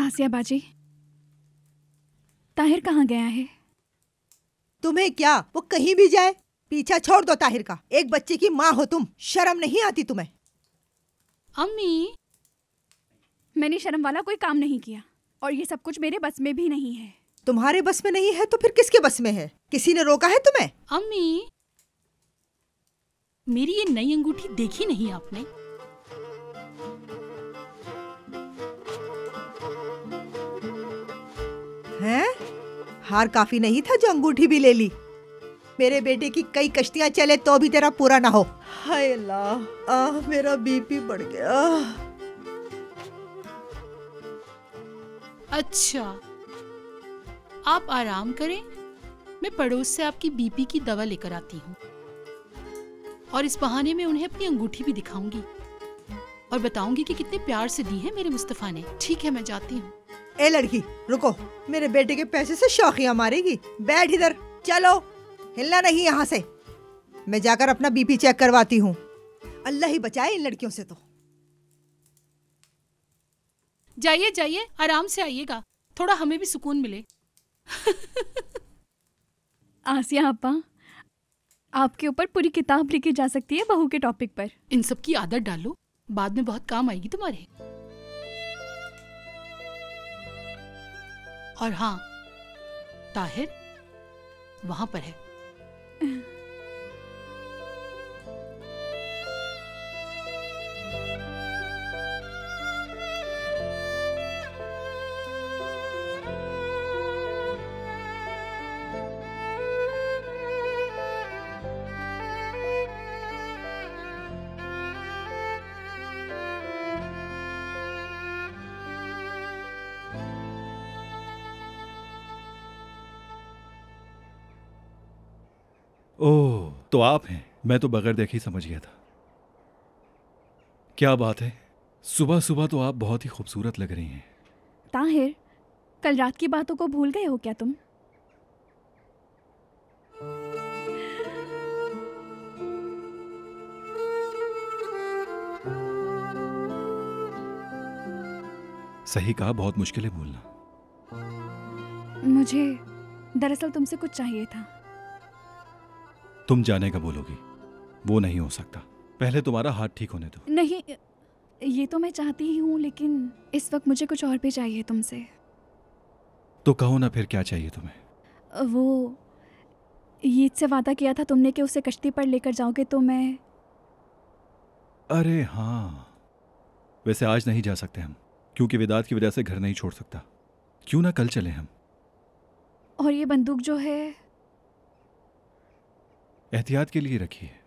आसिया बाजी, ताहिर कहाँ गया है? तुम्हें क्या, वो कहीं भी जाए, पीछा छोड़ दो ताहिर का। एक बच्चे की माँ हो तुम, शर्म नहीं आती तुम्हें? अम्मी, मैंने शर्म वाला कोई काम नहीं किया और ये सब कुछ मेरे बस में भी नहीं है। तुम्हारे बस में नहीं है तो फिर किसके बस में है? किसी ने रोका है तुम्हें? अम्मी, मेरी ये नई अंगूठी देखी नहीं आपने? हैं? हार काफी नहीं था जो अंगूठी भी ले ली? मेरे बेटे की कई कश्तियां चले तो भी तेरा पूरा ना हो। हाय अल्लाह, मेरा बीपी बढ़ गया। अच्छा, आप आराम करें, मैं पड़ोस से आपकी बीपी की दवा लेकर आती हूँ और इस बहाने में उन्हें अपनी अंगूठी भी दिखाऊंगी और बताऊंगी कि कितने प्यार से दी है मेरे मुस्तफा ने। ठीक है, मैं जाती हूँ। ए लड़की रुको, मेरे बेटे के पैसे से शौकियां मारेगी? बैठ इधर, चलो, हिलना नहीं यहाँ से। मैं जाकर अपना बीपी चेक करवाती हूँ। अल्लाह ही बचाए इन लड़कियों से। तो जाइए जाइए, आराम से आइएगा, थोड़ा हमें भी सुकून मिले। आसिया अपा, आपके ऊपर पूरी किताब लिखी जा सकती है बहू के टॉपिक पर। इन सब की आदत डालो, बाद में बहुत काम आएगी तुम्हारे। और हाँ, ताहिर वहां पर है। ओह, तो आप हैं। मैं तो बगैर देखे ही समझ गया था। क्या बात है, सुबह सुबह तो आप बहुत ही खूबसूरत लग रही हैं। ताहिर, कल रात की बातों को भूल गए हो क्या तुम? सही कहा, बहुत मुश्किल है भूलना। मुझे दरअसल तुमसे कुछ चाहिए था। तुम जाने का बोलोगी, वो नहीं हो सकता। पहले तुम्हारा हाथ ठीक होने दो। नहीं, ये तो मैं चाहती ही हूँ, लेकिन इस वक्त मुझे कुछ और भी चाहिए तुमसे। तो कहो ना फिर, क्या चाहिए तुम्हें? वो ईद से वादा किया था तुमने कि उसे कश्ती पर लेकर जाओगे, तो मैं। अरे हाँ, वैसे आज नहीं जा सकते हम, क्योंकि विदात की वजह से घर नहीं छोड़ सकता। क्यों ना कल चले हम? और ये बंदूक जो है, एहतियात के लिए रखी है।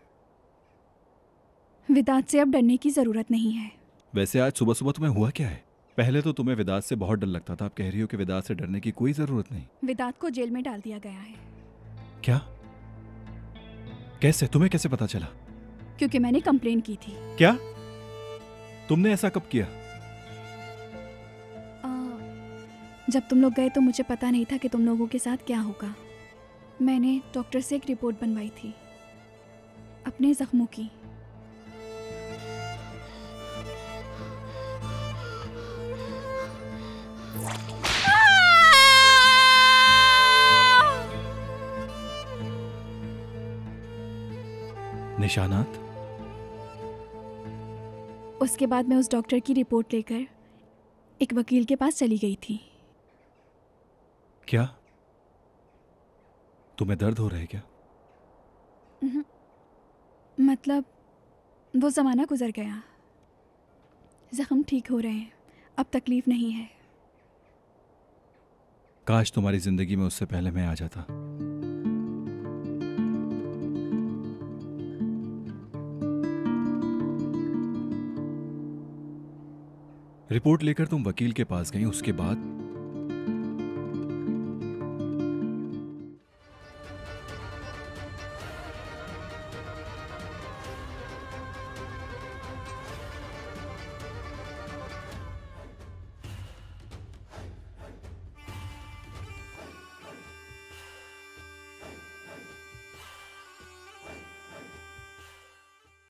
विदात से अब डरने की जरूरत नहीं है। वैसे आज सुबह सुबह तुम्हें हुआ क्या है? पहले तो तुम्हें विदात से बहुत डर लगता था, अब कह रही हो कि विदात से डरने की कोई जरूरत नहीं। विदात को जेल में डाल दिया गया है। क्या? कैसे? तुम्हें कैसे पता चला? क्योंकि मैंने कंप्लेन की थी। क्या? तुमने ऐसा कब किया? जब तुम लोग गए तो मुझे पता नहीं था कि तुम लोगों के साथ क्या होगा। मैंने डॉक्टर से एक रिपोर्ट बनवाई थी अपने जख्मों की। निशानात? उसके बाद मैं उस डॉक्टर की रिपोर्ट लेकर एक वकील के पास चली गई थी। क्या तुम्हें दर्द हो रहा है क्या? मतलब वो ज़माना गुजर गया, जख्म ठीक हो रहे हैं, अब तकलीफ नहीं है। काश तुम्हारी जिंदगी में उससे पहले मैं आ जाता। रिपोर्ट लेकर तुम वकील के पास गई, उसके बाद